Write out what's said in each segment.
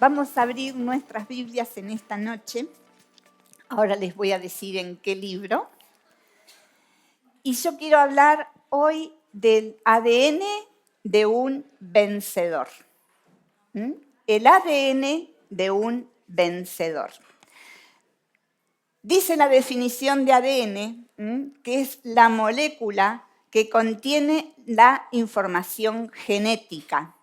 Vamos a abrir nuestras Biblias en esta noche. Ahora les voy a decir en qué libro. Y yo quiero hablar hoy del ADN de un vencedor. El ADN de un vencedor. Dice la definición de ADN que es la molécula que contiene la información genética.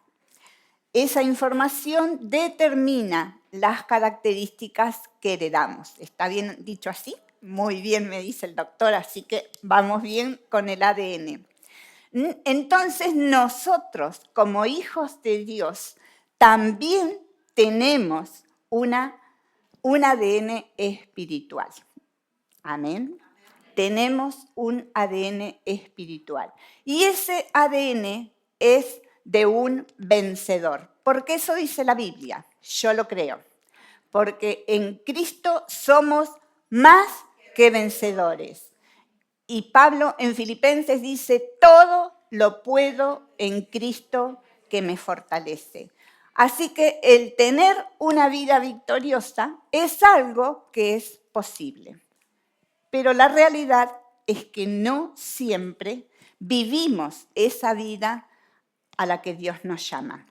Esa información determina las características que heredamos. ¿Está bien dicho así? Muy bien, me dice el doctor, así que vamos bien con el ADN. Entonces nosotros, como hijos de Dios, también tenemos un ADN espiritual. Amén. Tenemos un ADN espiritual. Y ese ADN es de un vencedor. Porque eso dice la Biblia. Yo lo creo. Porque en Cristo somos más que vencedores. Y Pablo en Filipenses dice, todo lo puedo en Cristo que me fortalece. Así que el tener una vida victoriosa es algo que es posible. Pero la realidad es que no siempre vivimos esa vida a la que Dios nos llama.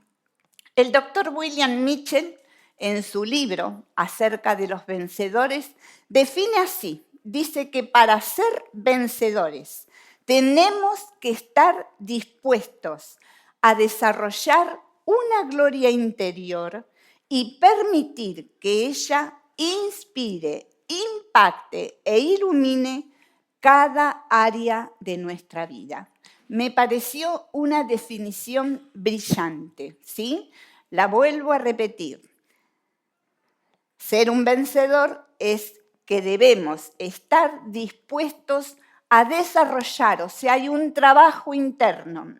El doctor William Mitchell, en su libro acerca de los vencedores, define así, dice que para ser vencedores tenemos que estar dispuestos a desarrollar una gloria interior y permitir que ella inspire, impacte e ilumine cada área de nuestra vida. Me pareció una definición brillante, ¿sí? La vuelvo a repetir. Ser un vencedor es que debemos estar dispuestos a desarrollar, o sea, hay un trabajo interno.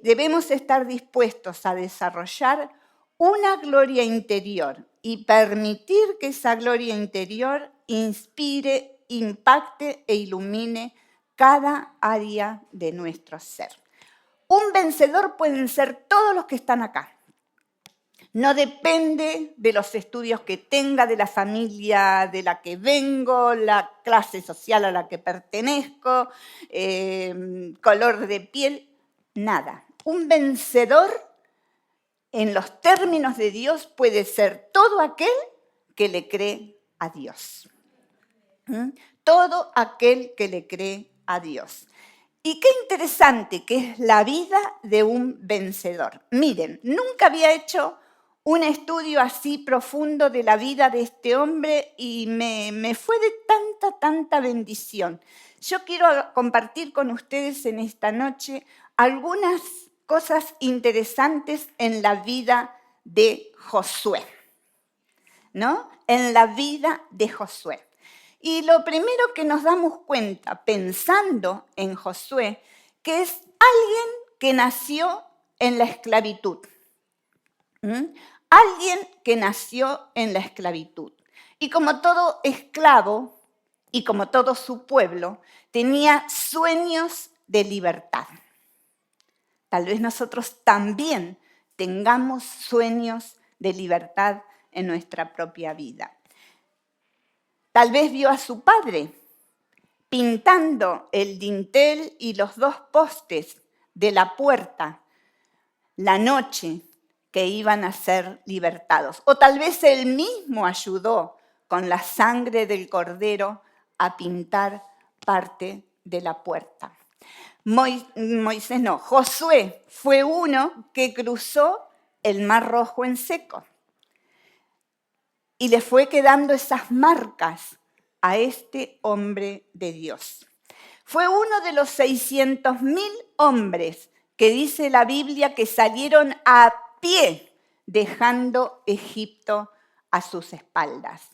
Debemos estar dispuestos a desarrollar una gloria interior y permitir que esa gloria interior inspire, impacte e ilumine cada área de nuestro ser. Un vencedor pueden ser todos los que están acá. No depende de los estudios que tenga, de la familia de la que vengo, la clase social a la que pertenezco, color de piel, nada. Un vencedor, en los términos de Dios, puede ser todo aquel que le cree a Dios. Todo aquel que le cree a Dios. Y qué interesante que es la vida de un vencedor. Miren, nunca había hecho un estudio así profundo de la vida de este hombre y me fue de tanta bendición. Yo quiero compartir con ustedes en esta noche algunas cosas interesantes en la vida de Josué, ¿no? En la vida de Josué. Y lo primero que nos damos cuenta pensando en Josué, que es alguien que nació en la esclavitud. Alguien que nació en la esclavitud. Y como todo esclavo, y como todo su pueblo, tenía sueños de libertad. Tal vez nosotros también tengamos sueños de libertad en nuestra propia vida. Tal vez vio a su padre pintando el dintel y los dos postes de la puerta la noche que iban a ser libertados. O tal vez él mismo ayudó con la sangre del cordero a pintar parte de la puerta. Josué fue uno que cruzó el Mar Rojo en seco. Y le fue quedando esas marcas a este hombre de Dios. Fue uno de los 600.000 hombres que dice la Biblia que salieron a pie dejando Egipto a sus espaldas.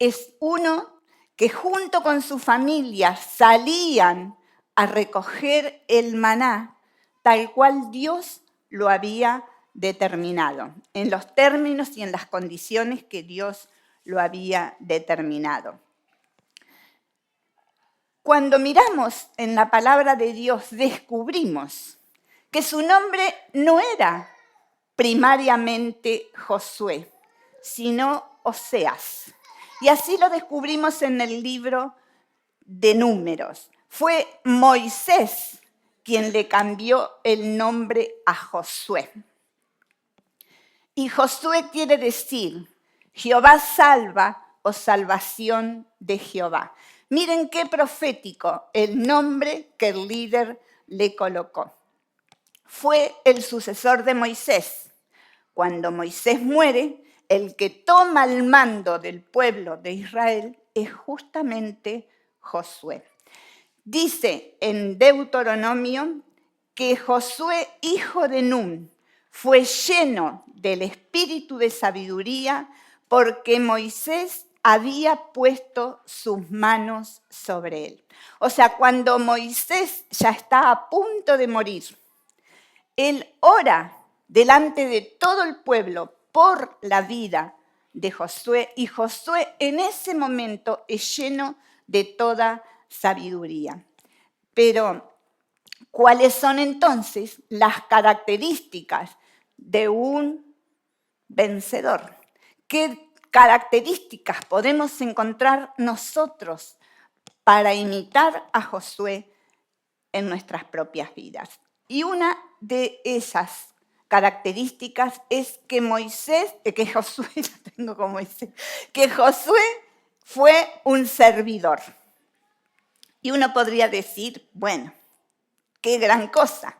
Es uno que junto con su familia salían a recoger el maná tal cual Dios lo había determinado, en los términos y en las condiciones que Dios lo había determinado. Cuando miramos en la palabra de Dios, descubrimos que su nombre no era primariamente Josué, sino Oseas. Y así lo descubrimos en el libro de Números. Fue Moisés quien le cambió el nombre a Josué. Y Josué quiere decir, Jehová salva o salvación de Jehová. Miren qué profético el nombre que el líder le colocó. Fue el sucesor de Moisés. Cuando Moisés muere, el que toma el mando del pueblo de Israel es justamente Josué. Dice en Deuteronomio que Josué, hijo de Nun, fue lleno del espíritu de sabiduría porque Moisés había puesto sus manos sobre él. O sea, cuando Moisés ya está a punto de morir, él ora delante de todo el pueblo por la vida de Josué y Josué en ese momento es lleno de toda sabiduría. Pero, ¿cuáles son entonces las características de un vencedor? ¿Qué características podemos encontrar nosotros para imitar a Josué en nuestras propias vidas? Y una de esas características es que Josué fue un servidor. Y uno podría decir, bueno, qué gran cosa.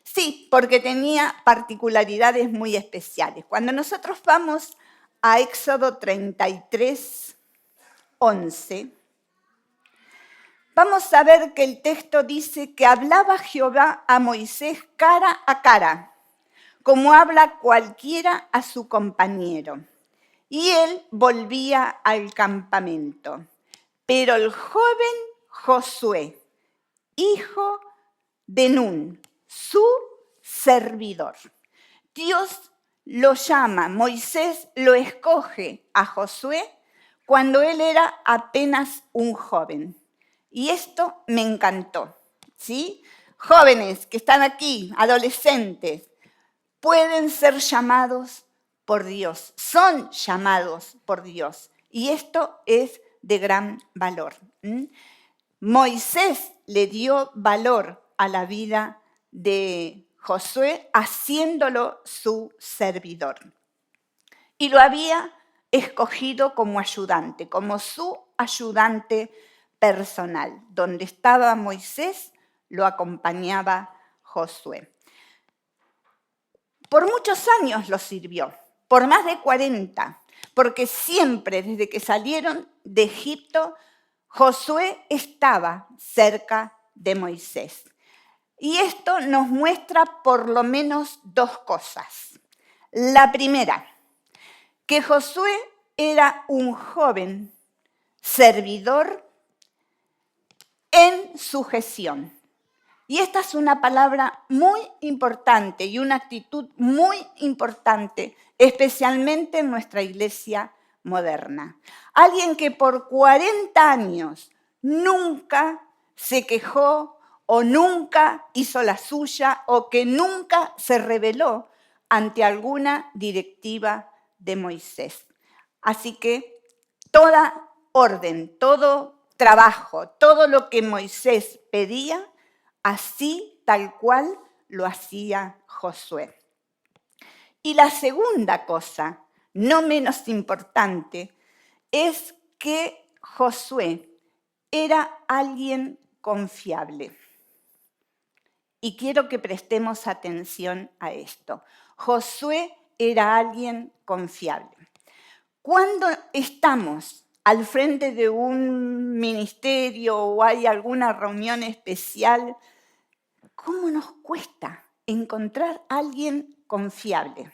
Sí, porque tenía particularidades muy especiales. Cuando nosotros vamos a Éxodo 33, 11, vamos a ver que el texto dice que hablaba Jehová a Moisés cara a cara, como habla cualquiera a su compañero. Y él volvía al campamento. Pero el joven Josué, hijo de Nun, su servidor. Dios lo llama, Moisés lo escoge a Josué cuando él era apenas un joven. Y esto me encantó, ¿sí? Jóvenes que están aquí, adolescentes, pueden ser llamados por Dios, son llamados por Dios. Y esto es de gran valor. Moisés le dio valor a la vida de Josué haciéndolo su servidor. Y lo había escogido como ayudante, como su ayudante personal. Donde estaba Moisés, lo acompañaba Josué. Por muchos años lo sirvió, por más de 40, porque siempre desde que salieron de Egipto, Josué estaba cerca de Moisés. Y esto nos muestra por lo menos dos cosas. La primera, que Josué era un joven servidor en sujeción. Y esta es una palabra muy importante y una actitud muy importante, especialmente en nuestra iglesia moderna. Alguien que por 40 años nunca se quejó o nunca hizo la suya o que nunca se rebeló ante alguna directiva de Moisés. Así que toda orden, todo trabajo, todo lo que Moisés pedía, así tal cual lo hacía Josué. Y la segunda cosa, no menos importante, es que Josué era alguien confiable. Y quiero que prestemos atención a esto. Josué era alguien confiable. Cuando estamos al frente de un ministerio o hay alguna reunión especial, ¿cómo nos cuesta encontrar a alguien confiable?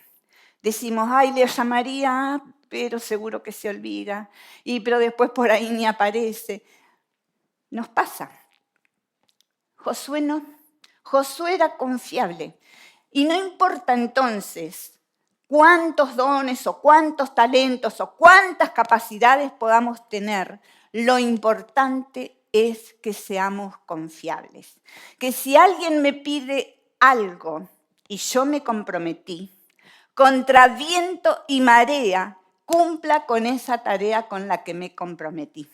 Decimos, ay, le llamaría, pero seguro que se olvida, pero después por ahí ni aparece. Nos pasa. Josué no. Josué era confiable. Y no importa entonces cuántos dones o cuántos talentos o cuántas capacidades podamos tener, lo importante es que seamos confiables. Que si alguien me pide algo y yo me comprometí, contra viento y marea, cumpla con esa tarea con la que me comprometí.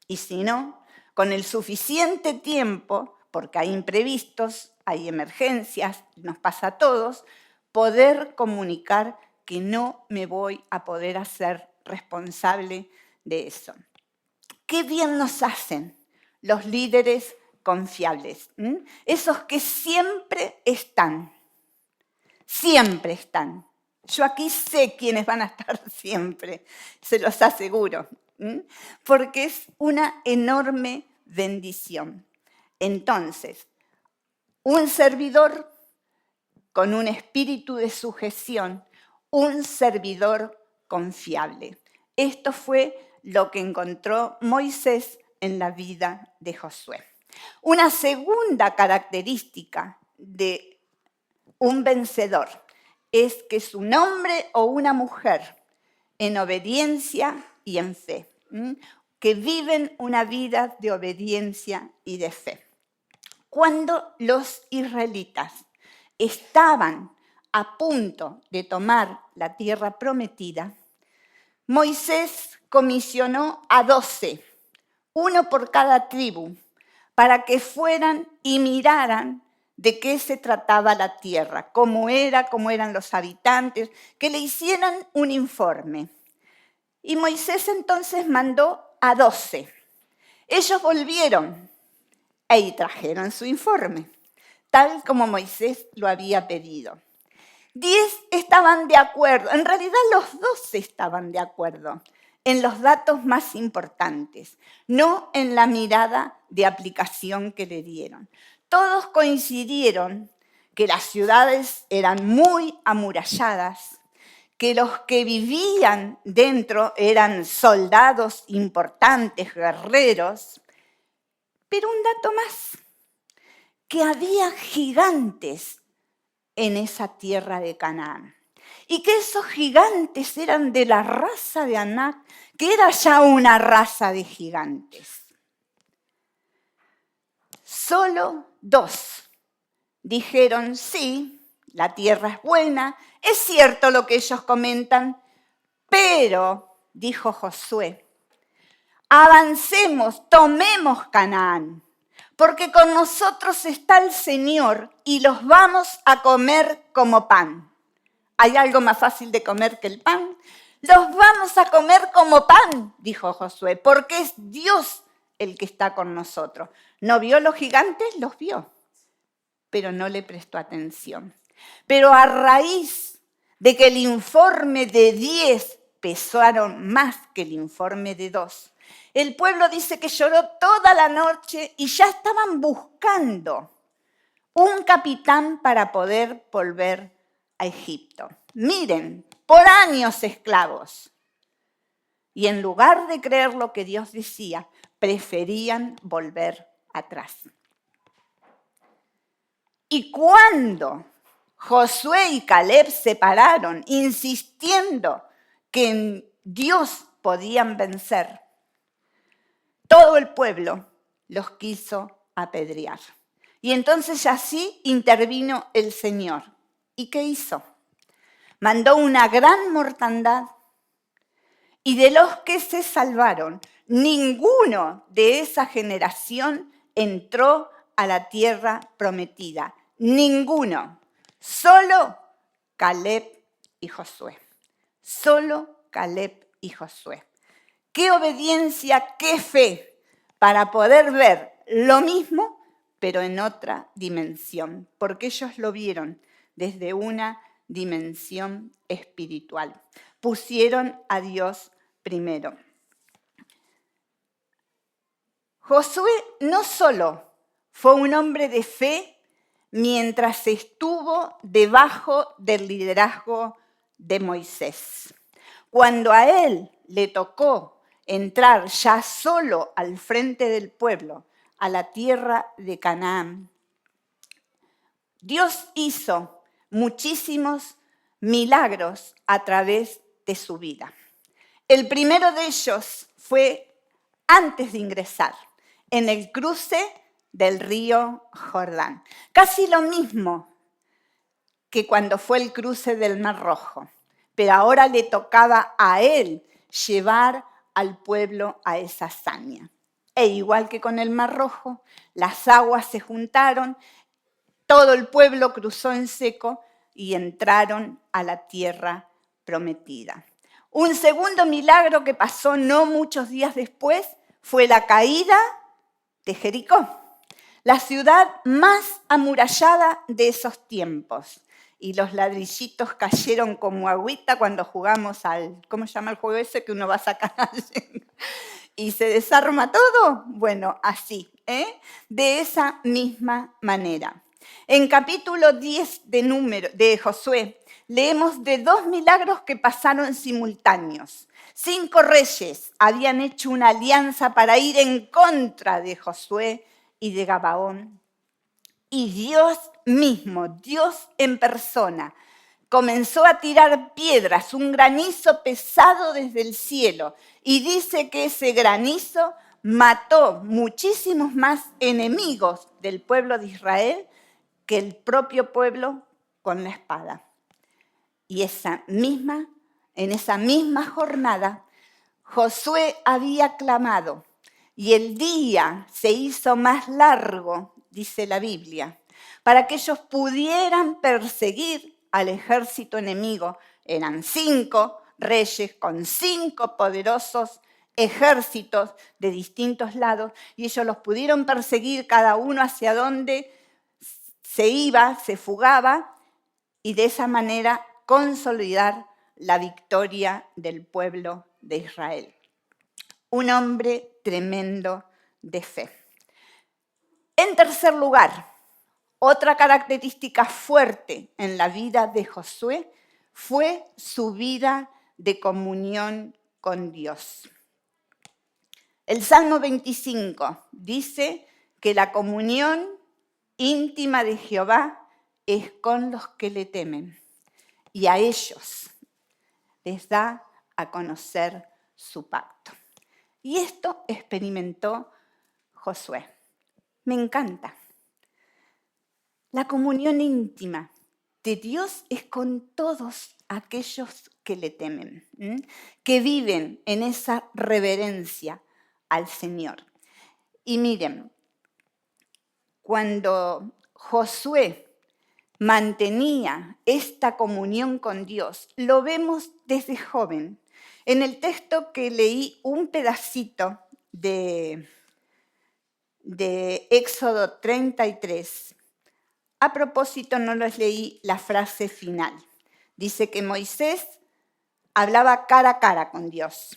Y si no, con el suficiente tiempo, porque hay imprevistos, hay emergencias, nos pasa a todos, poder comunicar que no me voy a poder hacer responsable de eso. Qué bien nos hacen los líderes confiables, esos que siempre están. Yo aquí sé quiénes van a estar siempre, se los aseguro, porque es una enorme bendición. Entonces, un servidor con un espíritu de sujeción, un servidor confiable. Esto fue lo que encontró Moisés en la vida de Josué. Una segunda característica de un vencedor es que es un hombre o una mujer en obediencia y en fe, que viven una vida de obediencia y de fe. Cuando los israelitas estaban a punto de tomar la tierra prometida, Moisés comisionó a 12, uno por cada tribu, para que fueran y miraran de qué se trataba la tierra, cómo eran los habitantes, que le hicieran un informe. Y Moisés entonces mandó a 12. Ellos volvieron y trajeron su informe, tal como Moisés lo había pedido. 10 estaban de acuerdo, en realidad los 12 estaban de acuerdo en los datos más importantes, no en la mirada de aplicación que le dieron. Todos coincidieron que las ciudades eran muy amuralladas, que los que vivían dentro eran soldados importantes, guerreros, pero un dato más, que había gigantes en esa tierra de Canaán. Y que esos gigantes eran de la raza de Anac, que era ya una raza de gigantes. Solo 2 dijeron, sí, la tierra es buena, es cierto lo que ellos comentan, pero, dijo Josué, avancemos, tomemos Canaán, porque con nosotros está el Señor y los vamos a comer como pan. ¿Hay algo más fácil de comer que el pan? Los vamos a comer como pan, dijo Josué, porque es Dios el que está con nosotros. ¿No vio los gigantes? Los vio, pero no le prestó atención. Pero a raíz de que el informe de 10 pesaron más que el informe de 2, el pueblo dice que lloró toda la noche y ya estaban buscando un capitán para poder volver a Egipto. Miren, por años esclavos. Y en lugar de creer lo que Dios decía, preferían volver atrás. Y cuando Josué y Caleb se pararon, insistiendo que en Dios podían vencer, todo el pueblo los quiso apedrear. Y entonces así intervino el Señor. ¿Y qué hizo? Mandó una gran mortandad y de los que se salvaron, ninguno de esa generación entró a la tierra prometida. Ninguno. Solo Caleb y Josué. Solo Caleb y Josué. Qué obediencia, qué fe para poder ver lo mismo, pero en otra dimensión, porque ellos lo vieron desde una dimensión espiritual. Pusieron a Dios primero. Josué no solo fue un hombre de fe mientras estuvo debajo del liderazgo de Moisés. Cuando a él le tocó entrar ya solo al frente del pueblo a la tierra de Canaán, Dios hizo muchísimos milagros a través de su vida. El primero de ellos fue antes de ingresar, en el cruce del río Jordán. Casi lo mismo que cuando fue el cruce del Mar Rojo. Pero ahora le tocaba a él llevar al pueblo a esa hazaña. E igual que con el Mar Rojo, las aguas se juntaron, todo el pueblo cruzó en seco y entraron a la tierra prometida. Un segundo milagro que pasó no muchos días después fue la caída de Jericó, la ciudad más amurallada de esos tiempos. Y los ladrillitos cayeron como agüita cuando jugamos al, ¿cómo se llama el juego ese que uno va a sacar? Y se desarma todo. Bueno, así, de esa misma manera. En capítulo 10 de Josué, leemos de 2 milagros que pasaron simultáneos. 5 reyes habían hecho una alianza para ir en contra de Josué y de Gabaón. Y Dios mismo, Dios en persona, comenzó a tirar piedras, un granizo pesado desde el cielo. Y dice que ese granizo mató muchísimos más enemigos del pueblo de Israel que el propio pueblo con la espada. Y en esa misma jornada, Josué había clamado y el día se hizo más largo, dice la Biblia, para que ellos pudieran perseguir al ejército enemigo. Eran 5 reyes con 5 poderosos ejércitos de distintos lados y ellos los pudieron perseguir cada uno hacia donde se iba, se fugaba y de esa manera consolidar la victoria del pueblo de Israel. Un hombre tremendo de fe. En tercer lugar, otra característica fuerte en la vida de Josué fue su vida de comunión con Dios. El Salmo 25 dice que la comunión íntima de Jehová es con los que le temen y a ellos les da a conocer su pacto. Y esto experimentó Josué. Me encanta. La comunión íntima de Dios es con todos aquellos que le temen, que viven en esa reverencia al Señor. Y miren, cuando Josué mantenía esta comunión con Dios, lo vemos desde joven. En el texto que leí un pedacito de Éxodo 33, a propósito no les leí la frase final. Dice que Moisés hablaba cara a cara con Dios,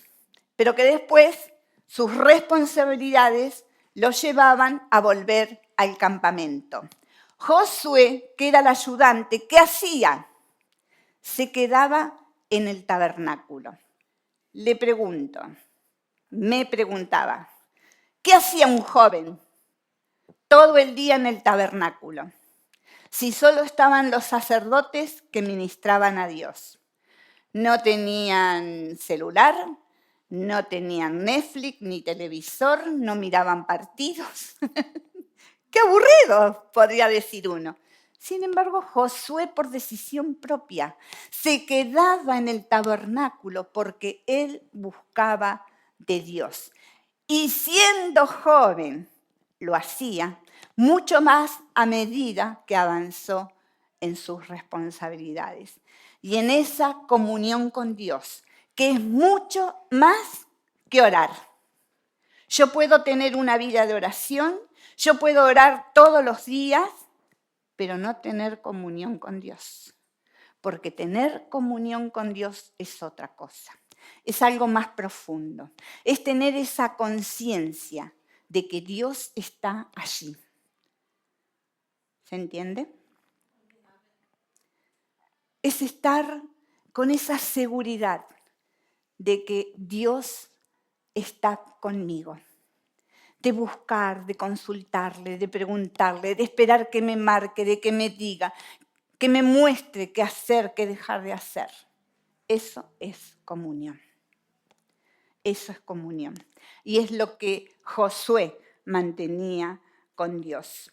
pero que después sus responsabilidades lo llevaban a volver al campamento. Josué, que era el ayudante, ¿qué hacía? Se quedaba en el tabernáculo. Me preguntaba, ¿qué hacía un joven todo el día en el tabernáculo? Si solo estaban los sacerdotes que ministraban a Dios. No tenían celular, no tenían Netflix ni televisor, no miraban partidos. ¡Qué aburrido!, podría decir uno. Sin embargo, Josué, por decisión propia, se quedaba en el tabernáculo porque él buscaba de Dios. Y siendo joven, lo hacía mucho más a medida que avanzó en sus responsabilidades. Y en esa comunión con Dios, que es mucho más que orar. Yo puedo tener una vida de oración, yo puedo orar todos los días, pero no tener comunión con Dios. Porque tener comunión con Dios es otra cosa. Es algo más profundo. Es tener esa conciencia de que Dios está allí. ¿Se entiende? Es estar con esa seguridad de que Dios está conmigo. De buscar, de consultarle, de preguntarle, de esperar que me marque, de que me diga, que me muestre qué hacer, qué dejar de hacer. Eso es comunión. Eso es comunión. Y es lo que Josué mantenía con Dios.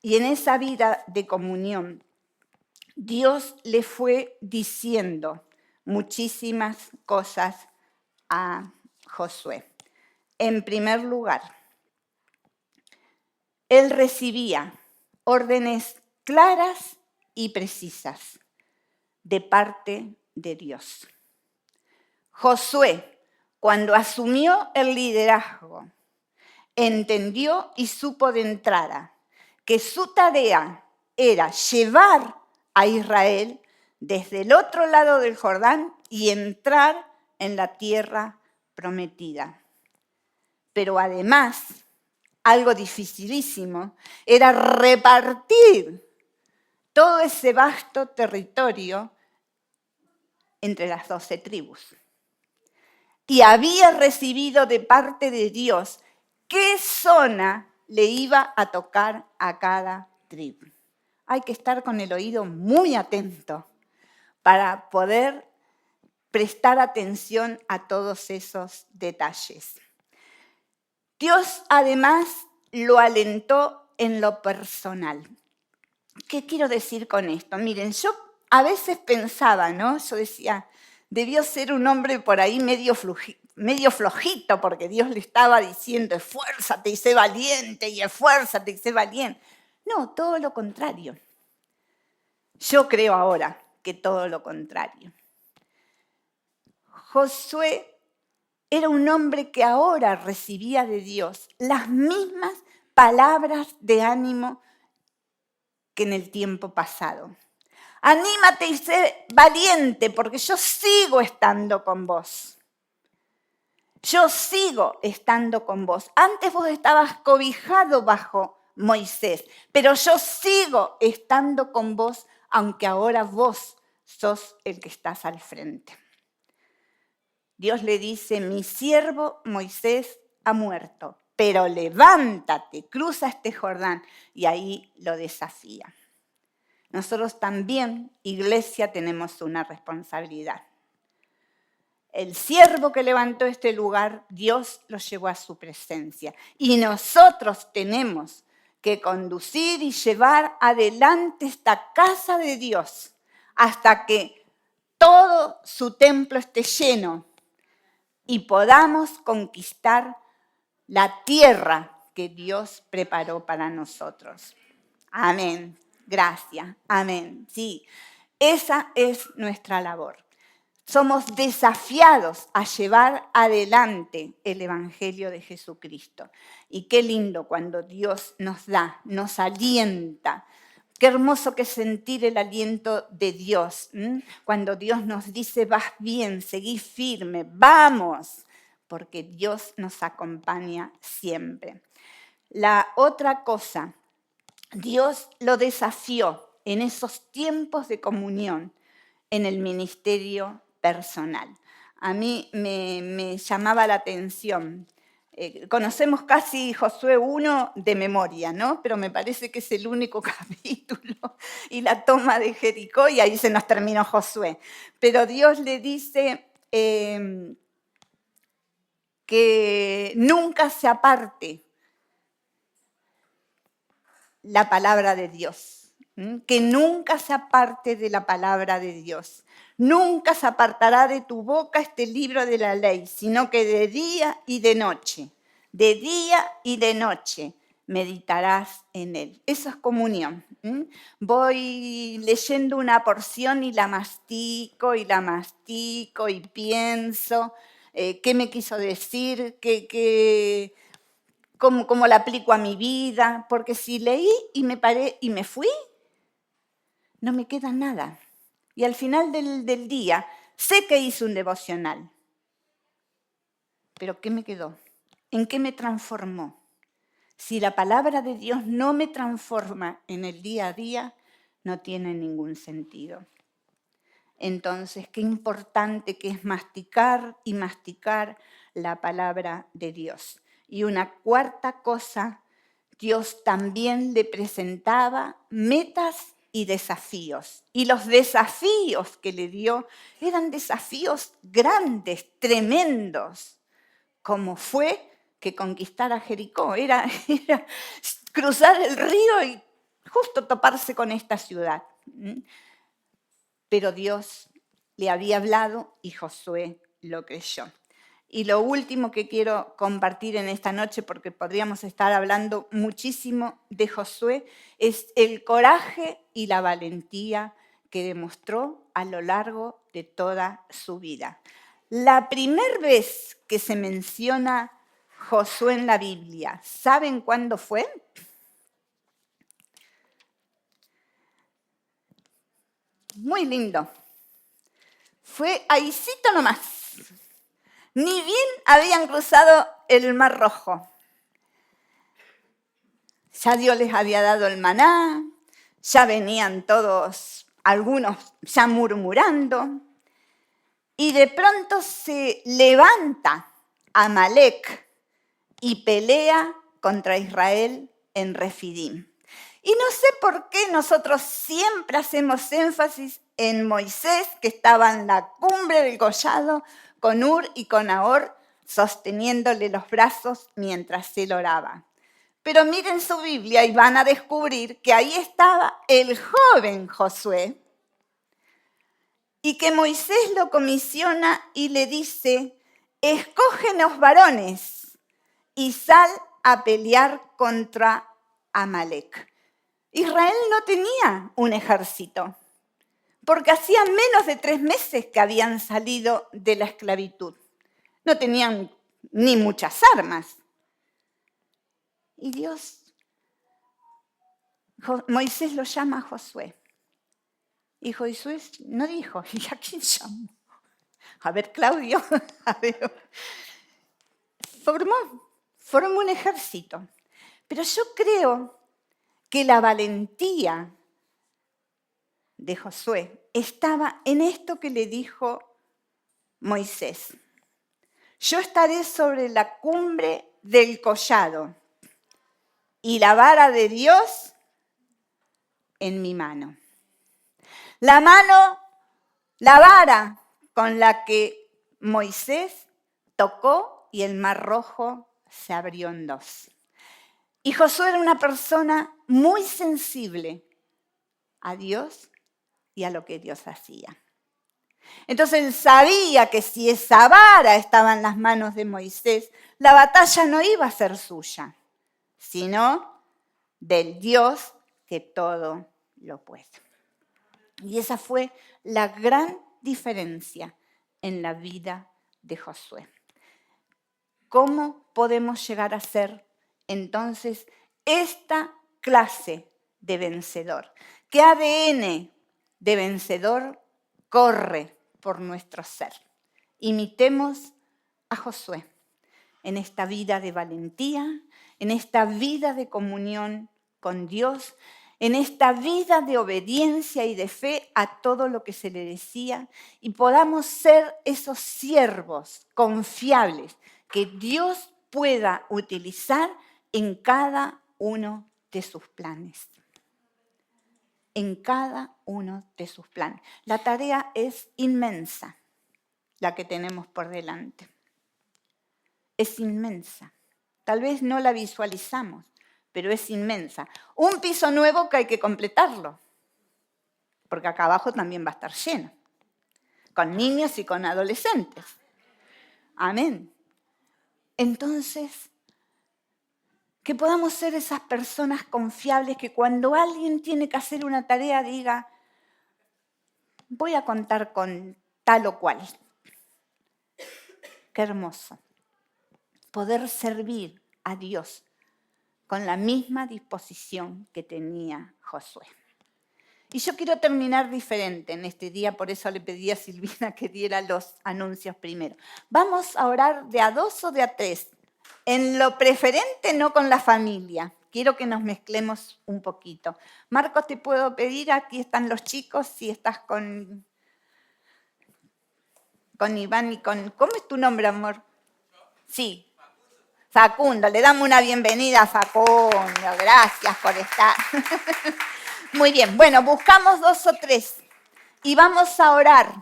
Y en esa vida de comunión, Dios le fue diciendo muchísimas cosas a Josué. En primer lugar, él recibía órdenes claras y precisas de parte de Dios. Josué, cuando asumió el liderazgo, entendió y supo de entrada que su tarea era llevar a Israel desde el otro lado del Jordán y entrar en la tierra prometida. Pero además, algo dificilísimo era repartir todo ese vasto territorio entre las 12 tribus. Y había recibido de parte de Dios qué zona le iba a tocar a cada tribu. Hay que estar con el oído muy atento para poder prestar atención a todos esos detalles. Dios además lo alentó en lo personal. ¿Qué quiero decir con esto? Miren, yo a veces pensaba, ¿no? Yo decía, debió ser un hombre por ahí medio flojito, porque Dios le estaba diciendo, esfuérzate y sé valiente, y esfuérzate y sé valiente. No, todo lo contrario. Yo creo ahora que todo lo contrario. Josué era un hombre que ahora recibía de Dios las mismas palabras de ánimo que en el tiempo pasado. Anímate y sé valiente, porque yo sigo estando con vos. Yo sigo estando con vos. Antes vos estabas cobijado bajo Moisés, pero yo sigo estando con vos, aunque ahora vos sos el que estás al frente. Dios le dice, mi siervo Moisés ha muerto, pero levántate, cruza este Jordán, y ahí lo desafía. Nosotros también, iglesia, tenemos una responsabilidad. El siervo que levantó este lugar, Dios lo llevó a su presencia. Y nosotros tenemos que conducir y llevar adelante esta casa de Dios hasta que todo su templo esté lleno y podamos conquistar la tierra que Dios preparó para nosotros. Amén. Gracias. Amén. Sí, esa es nuestra labor. Somos desafiados a llevar adelante el Evangelio de Jesucristo. Y qué lindo cuando Dios nos da, nos alienta. Qué hermoso que sentir el aliento de Dios. Cuando Dios nos dice, vas bien, seguí firme, vamos, porque Dios nos acompaña siempre. La otra cosa, Dios lo desafió en esos tiempos de comunión en el ministerio personal. A mí me llamaba la atención. Conocemos casi Josué 1 de memoria, ¿no? Pero me parece que es el único capítulo y la toma de Jericó y ahí se nos terminó Josué. Pero Dios le dice que nunca se aparte la palabra de Dios, que nunca se aparte de la palabra de Dios. Nunca se apartará de tu boca este libro de la ley, sino que de día y de noche meditarás en él. Eso es comunión. Voy leyendo una porción y la mastico y pienso qué me quiso decir, cómo la aplico a mi vida, porque si leí y me paré y me fui, no me queda nada. Y al final del día, sé que hice un devocional, pero ¿qué me quedó? ¿En qué me transformó? Si la palabra de Dios no me transforma en el día a día, no tiene ningún sentido. Entonces, qué importante que es masticar y masticar la palabra de Dios. Y una cuarta cosa, Dios también le presentaba metas y desafíos. Y los desafíos que le dio eran desafíos grandes, tremendos, como fue que conquistara Jericó. Era cruzar el río y justo toparse con esta ciudad. pero Dios le había hablado y Josué lo creyó. Y lo último que quiero compartir en esta noche, porque podríamos estar hablando muchísimo de Josué, es el coraje y la valentía que demostró a lo largo de toda su vida. La primera vez que se menciona Josué en la Biblia, ¿saben cuándo fue? Muy lindo. Fue ahícito nomás. Ni bien habían cruzado el Mar Rojo. Ya Dios les había dado el maná, ya venían todos, algunos ya murmurando, y de pronto se levanta Amalek y pelea contra Israel en Refidim. Y no sé por qué nosotros siempre hacemos énfasis en Moisés, que estaba en la cumbre del collado, con Ur y con Ahor, sosteniéndole los brazos mientras él oraba. Pero miren su Biblia y van a descubrir que ahí estaba el joven Josué, y que Moisés lo comisiona y le dice, escógenos varones y sal a pelear contra Amalek. Israel no tenía un ejército, porque hacía menos de 3 meses que habían salido de la esclavitud. No tenían ni muchas armas. Y Moisés lo llama a Josué. Y Josué no dijo, ¿y a quién llamo? A ver, Claudio, a ver. Formó un ejército. Pero yo creo que la valentía de Josué estaba en esto que le dijo Moisés. Yo estaré sobre la cumbre del collado y la vara de Dios en mi mano. La vara con la que Moisés tocó y el Mar Rojo se abrió en 2. Y Josué era una persona muy sensible a Dios y a lo que Dios hacía. Entonces él sabía que si esa vara estaba en las manos de Moisés, la batalla no iba a ser suya, sino del Dios que todo lo puede. Y esa fue la gran diferencia en la vida de Josué. ¿Cómo podemos llegar a ser entonces esta clase de vencedor? ¿Qué ADN de vencedor corre por nuestro ser? Imitemos a Josué en esta vida de valentía, en esta vida de comunión con Dios, en esta vida de obediencia y de fe a todo lo que se le decía, y podamos ser esos siervos confiables que Dios pueda utilizar en cada uno de sus planes. En cada uno de sus planes. La tarea es inmensa, la que tenemos por delante. Es inmensa. Tal vez no la visualizamos, pero es inmensa. Un piso nuevo que hay que completarlo, porque acá abajo también va a estar lleno, con niños y con adolescentes. Amén. Entonces, que podamos ser esas personas confiables que cuando alguien tiene que hacer una tarea diga, voy a contar con tal o cual. Qué hermoso. Poder servir a Dios con la misma disposición que tenía Josué. Y yo quiero terminar diferente en este día, por eso le pedí a Silvina que diera los anuncios primero. Vamos a orar de a 2 o de a 3. En lo preferente, no con la familia. Quiero que nos mezclemos un poquito. Marcos, te puedo pedir, aquí están los chicos, si estás con Iván y con... ¿Cómo es tu nombre, amor? Sí. Facundo, le damos una bienvenida a Facundo. Gracias por estar. Muy bien, bueno, buscamos 2 o 3 y vamos a orar.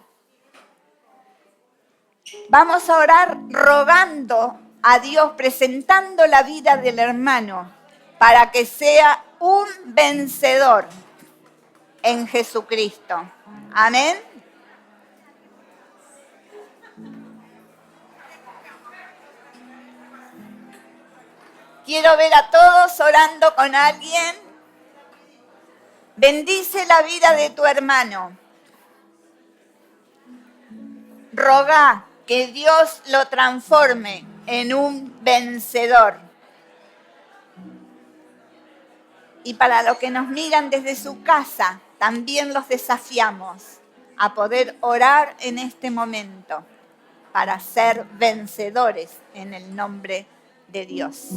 Vamos a orar rogando a Dios, presentando la vida del hermano para que sea un vencedor. en Jesucristo. Amén. Quiero ver a todos orando con alguien. Bendice la vida de tu hermano. Roga que Dios lo transforme en un vencedor. Y para los que nos miran desde su casa, también los desafiamos a poder orar en este momento para ser vencedores en el nombre de Dios.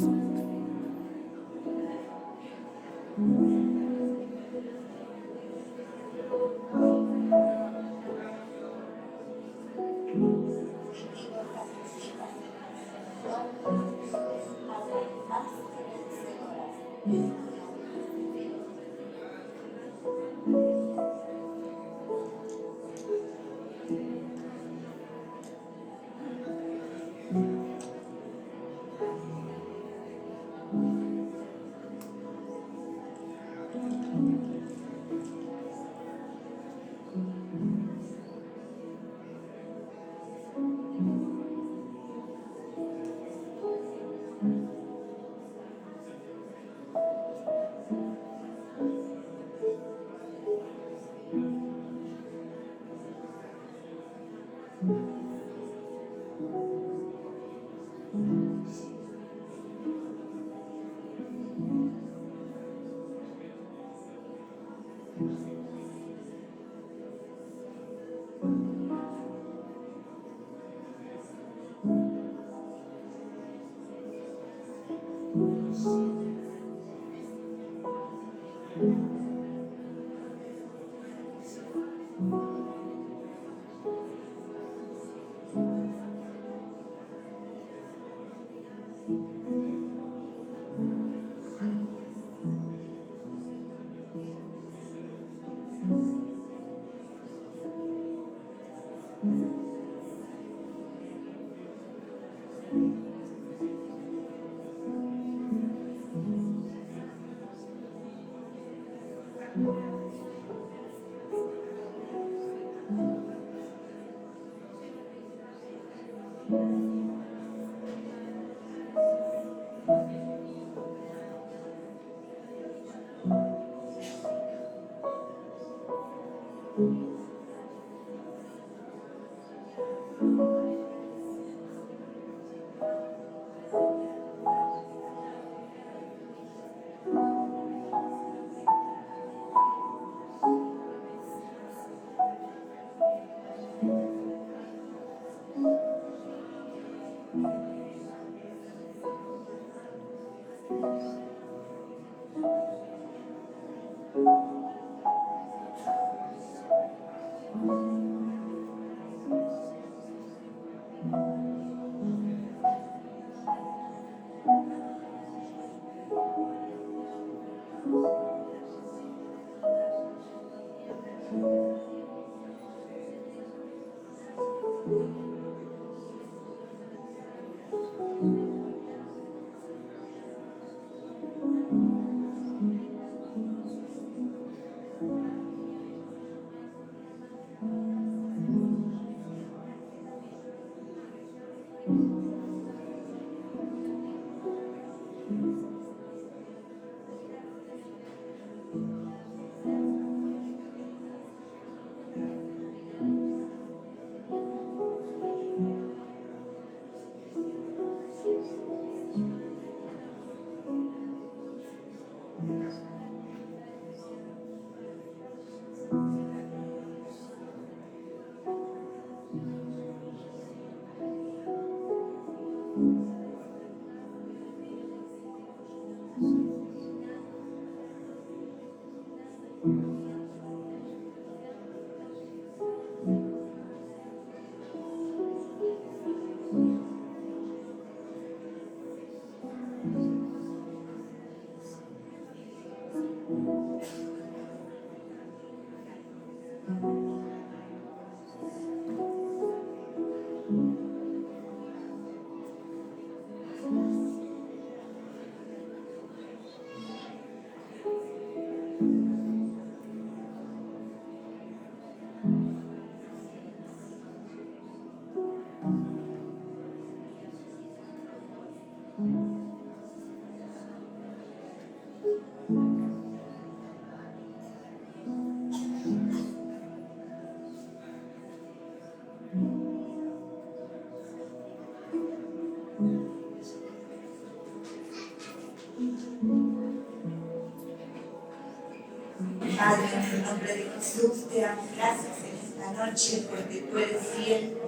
Padre, en el nombre de Jesús, te damos gracias en esta noche porque tú eres fiel,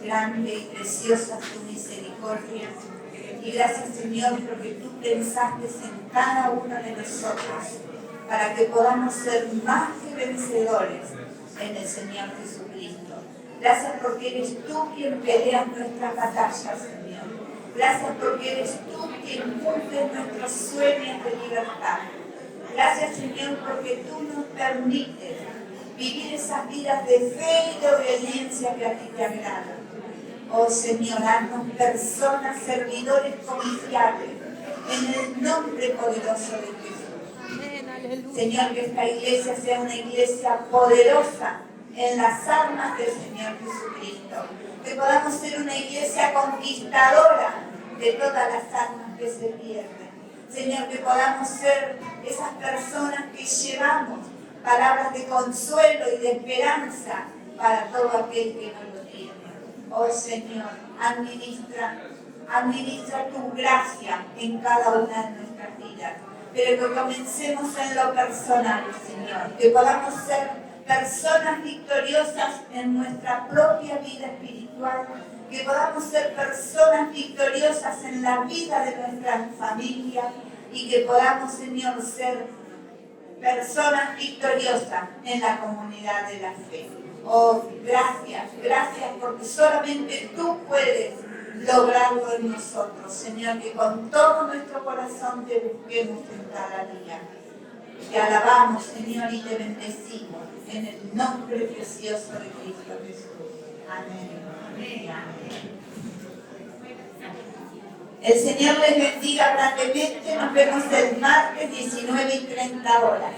grande y preciosa tu misericordia. Y gracias, Señor, porque tú pensaste en cada uno de nosotros para que podamos ser más que vencedores en el Señor Jesucristo. Gracias porque eres tú quien pelea nuestras batallas, Señor. Gracias porque eres tú quien cumple nuestros sueños de libertad. Gracias, Señor, porque tú nos permites vivir esas vidas de fe y de obediencia que a ti te agradan. Oh, Señor, haznos personas, servidores confiables, en el nombre poderoso de Jesús. Señor, que esta iglesia sea una iglesia poderosa en las armas del Señor Jesucristo. Que podamos ser una iglesia conquistadora de todas las almas que se pierden. Señor, que podamos ser esas personas que llevamos palabras de consuelo y de esperanza para todo aquel que no lo tiene. Oh Señor, administra tu gracia en cada una de nuestras vidas. Pero que comencemos en lo personal, Señor. Que podamos ser personas victoriosas en nuestra propia vida espiritual. Que podamos ser personas victoriosas en la vida de nuestra familia. Y que podamos, Señor, ser personas victoriosas en la comunidad de la fe. Oh, gracias porque solamente tú puedes lograrlo en nosotros, Señor, que con todo nuestro corazón te busquemos en cada día. Te alabamos, Señor, y te bendecimos en el nombre precioso de Cristo Jesús. Amén. Amén. Amén. El Señor les bendiga grandemente. Nos vemos el martes 19:30 horas.